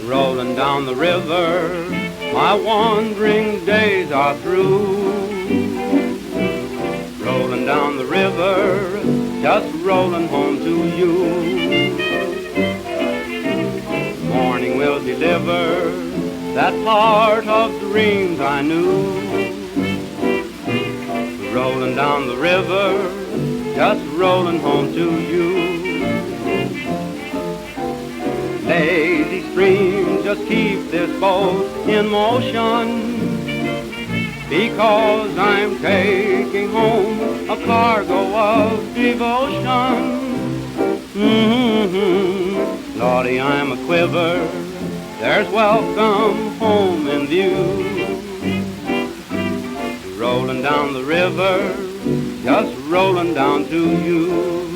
Rolling down the river, my wandering days are through. Rolling down the river, just rolling home to you. Morning will deliver that part of dreams I knew. Rolling down the river, just rolling home to you. Lazy stream, just keep this boat in motion, because I'm taking home a cargo of devotion. Lordy, I'm a quiver, there's welcome home in view. Rolling down the river, just rolling down to you.